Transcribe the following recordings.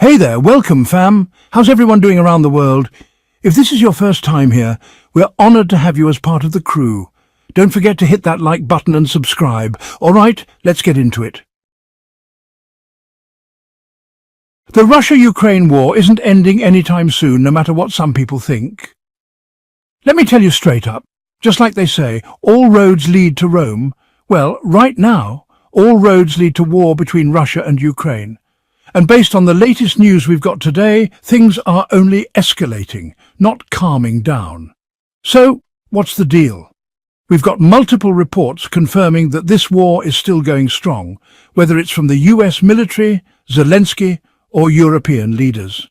Hey there, welcome fam. How's everyone doing around the world? If this is your first time here, we're honored to have you as part of the crew. Don't forget to hit that like button and subscribe. All right, let's get into it. The Russia-Ukraine war isn't ending anytime soon, no matter what some people think. Let me tell you straight up, just like they say, all roads lead to Rome. Well, right now, all roads lead to war between Russia and Ukraine. And based on the latest news we've got today, things are only escalating, not calming down. So, what's the deal? We've got multiple reports confirming that this war is still going strong, whether it's from the US military, Zelensky, or European leaders.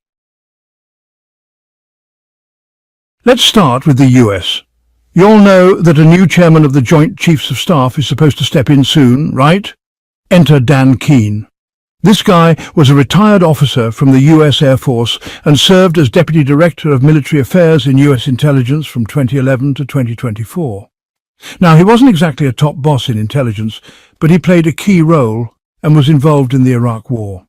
Let's start with the US. You all know that a new chairman of the Joint Chiefs of Staff is supposed to step in soon, right? Enter Dan Keane. This guy was a retired officer from the US Air Force and served as Deputy Director of Military Affairs in US Intelligence from 2011 to 2024. Now, he wasn't exactly a top boss in intelligence, but he played a key role and was involved in the Iraq War.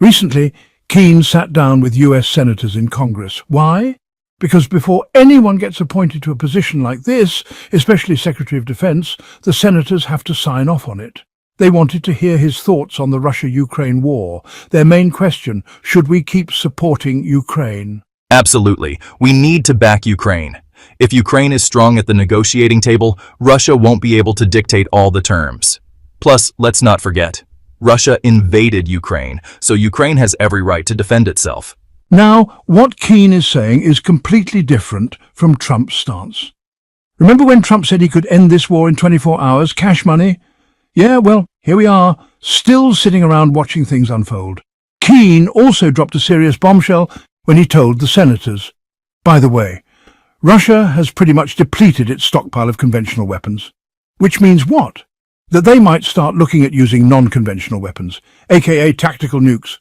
Recently, Keane sat down with US senators in Congress. Why? Because before anyone gets appointed to a position like this, especially Secretary of Defense, the senators have to sign off on it. They wanted to hear his thoughts on the Russia-Ukraine war. Their main question, should we keep supporting Ukraine? Absolutely. We need to back Ukraine. If Ukraine is strong at the negotiating table, Russia won't be able to dictate all the terms. Plus, let's not forget, Russia invaded Ukraine, so Ukraine has every right to defend itself. Now, what Keane is saying is completely different from Trump's stance. Remember when Trump said he could end this war in 24 hours, cash money? Yeah, well, here we are, still sitting around watching things unfold. Keane also dropped a serious bombshell when he told the senators. By the way, Russia has pretty much depleted its stockpile of conventional weapons. Which means what? That they might start looking at using non-conventional weapons, aka tactical nukes.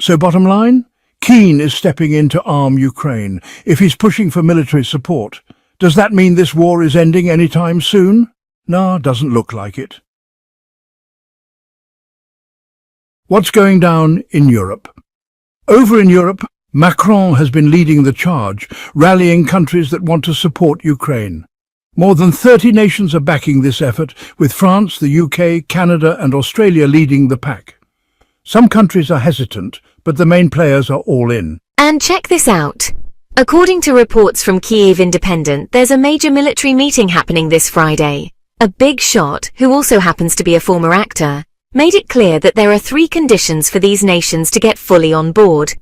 So bottom line, Keane is stepping in to arm Ukraine. If he's pushing for military support, does that mean this war is ending anytime soon? Nah, doesn't look like it. What's going down in Europe? Over in Europe, Macron has been leading the charge, rallying countries that want to support Ukraine. More than 30 nations are backing this effort, with France, the UK, Canada and Australia leading the pack. Some countries are hesitant, but the main players are all in. And check this out. According to reports from Kyiv Independent, there's a major military meeting happening this Friday. A big shot, who also happens to be a former actor, made it clear that there are 3 conditions for these nations to get fully on board.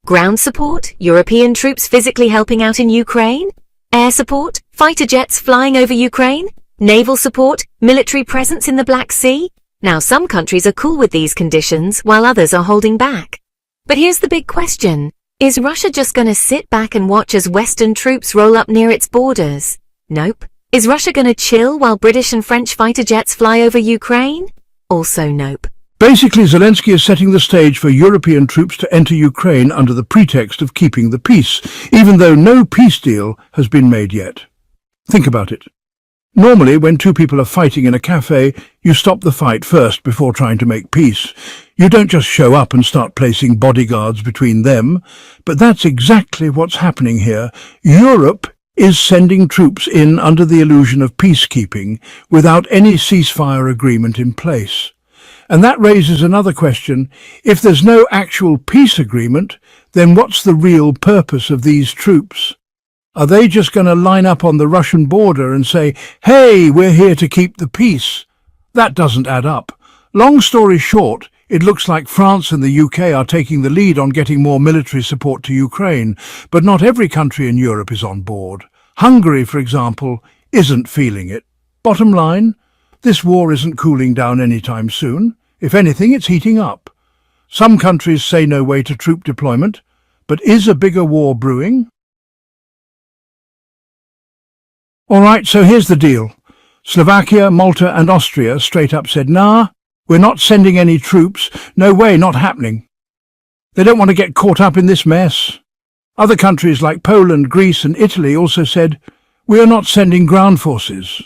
Ground support, European troops physically helping out in Ukraine. Air support, fighter jets flying over Ukraine. Naval support, military presence in the Black Sea. Now, some countries are cool with these conditions, while others are holding back. But here's the big question. Is Russia just going to sit back and watch as Western troops roll up near its borders? Nope. Is Russia going to chill while British and French fighter jets fly over Ukraine? Also nope. Basically, Zelensky is setting the stage for European troops to enter Ukraine under the pretext of keeping the peace, even though no peace deal has been made yet. Think about it. Normally, when 2 people are fighting in a cafe, you stop the fight first before trying to make peace. You don't just show up and start placing bodyguards between them. But that's exactly what's happening here. Europe is sending troops in under the illusion of peacekeeping without any ceasefire agreement in place. And that raises another question. If there's no actual peace agreement, then what's the real purpose of these troops? Are they just going to line up on the Russian border and say, hey, we're here to keep the peace? That doesn't add up. Long story short, it looks like France and the UK are taking the lead on getting more military support to Ukraine, but not every country in Europe is on board. Hungary, for example, isn't feeling it. Bottom line, this war isn't cooling down anytime soon. If anything, it's heating up. Some countries say no way to troop deployment, but is a bigger war brewing? All right, so here's the deal. Slovakia, Malta and Austria straight up said, nah, we're not sending any troops. No way, not happening. They don't want to get caught up in this mess. Other countries like Poland, Greece and Italy also said, we are not sending ground forces.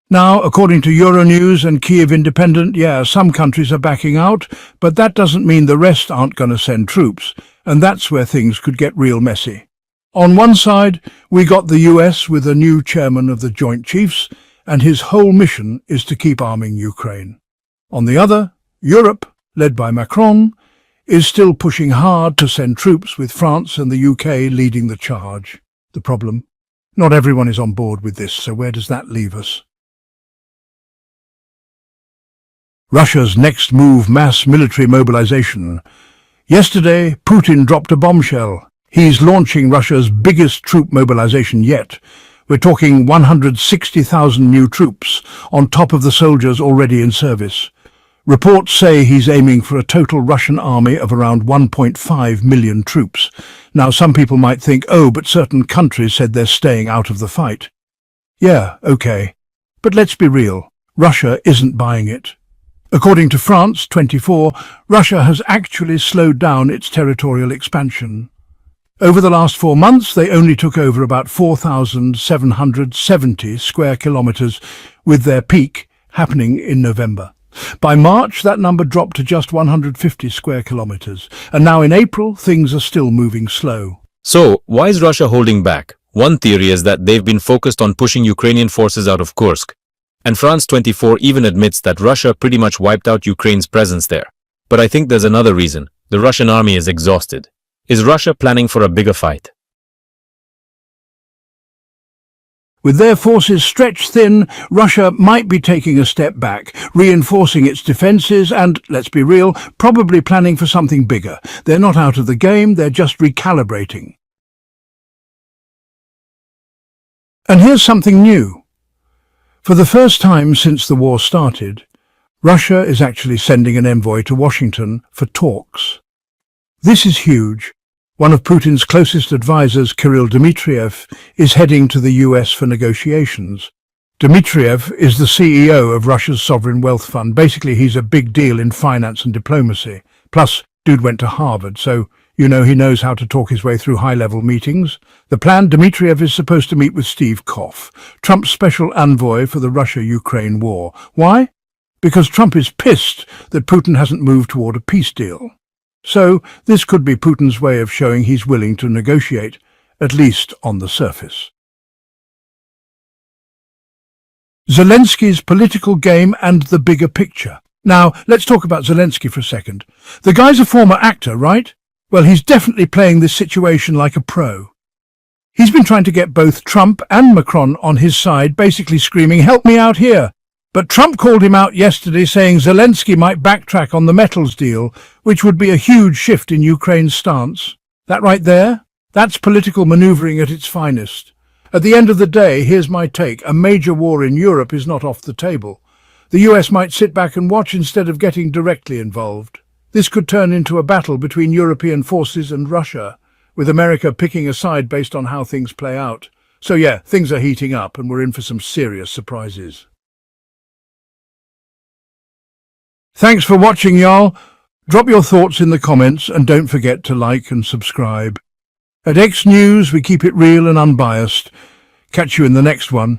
Now, according to Euronews and Kyiv Independent, yeah, some countries are backing out, but that doesn't mean the rest aren't going to send troops. and that's where things could get real messy. On one side, we got the US with a new chairman of the Joint Chiefs, and his whole mission is to keep arming Ukraine. On the other, Europe, led by Macron, is still pushing hard to send troops, with France and the UK leading the charge. The problem? Not everyone is on board with this, so where does that leave us? Russia's next move: mass military mobilization. Yesterday, Putin dropped a bombshell. He's launching Russia's biggest troop mobilization yet. We're talking 160,000 new troops, on top of the soldiers already in service. Reports say he's aiming for a total Russian army of around 1.5 million troops. Now, some people might think, oh, but certain countries said they're staying out of the fight. Yeah, okay. But let's be real. Russia isn't buying it. According to France 24, Russia has actually slowed down its territorial expansion. Over the last 4 months, they only took over about 4,770 square kilometers, with their peak happening in November. By March, that number dropped to just 150 square kilometers, and now in April, things are still moving slow. So, why is Russia holding back? One theory is that they've been focused on pushing Ukrainian forces out of Kursk, and France 24 even admits that Russia pretty much wiped out Ukraine's presence there. But I think there's another reason. The Russian army is exhausted. Is Russia planning for a bigger fight? With their forces stretched thin, Russia might be taking a step back, reinforcing its defences and, let's be real, probably planning for something bigger. They're not out of the game, they're just recalibrating. And here's something new. For the first time since the war started, Russia is actually sending an envoy to Washington for talks. This is huge. One of Putin's closest advisors, Kirill Dmitriev, is heading to the US for negotiations. Dmitriev is the CEO of Russia's sovereign wealth fund. Basically, he's a big deal in finance and diplomacy. Plus, dude went to Harvard, so, he knows how to talk his way through high-level meetings. The plan: Dmitriev is supposed to meet with Steve Koff, Trump's special envoy for the Russia-Ukraine war. Why? Because Trump is pissed that Putin hasn't moved toward a peace deal. So, this could be Putin's way of showing he's willing to negotiate, at least on the surface. Zelensky's political game and the bigger picture. Now, let's talk about Zelensky for a second. The guy's a former actor, right? Well, he's definitely playing this situation like a pro. He's been trying to get both Trump and Macron on his side, basically screaming, "Help me out here." But Trump called him out yesterday, saying Zelensky might backtrack on the metals deal, which would be a huge shift in Ukraine's stance. That right there? That's political maneuvering at its finest. At the end of the day, here's my take: a major war in Europe is not off the table. The US might sit back and watch instead of getting directly involved. This could turn into a battle between European forces and Russia, with America picking a side based on how things play out. So yeah, things are heating up and we're in for some serious surprises. Thanks for watching, y'all. Drop your thoughts in the comments and don't forget to like and subscribe. At X News, we keep it real and unbiased. Catch you in the next one.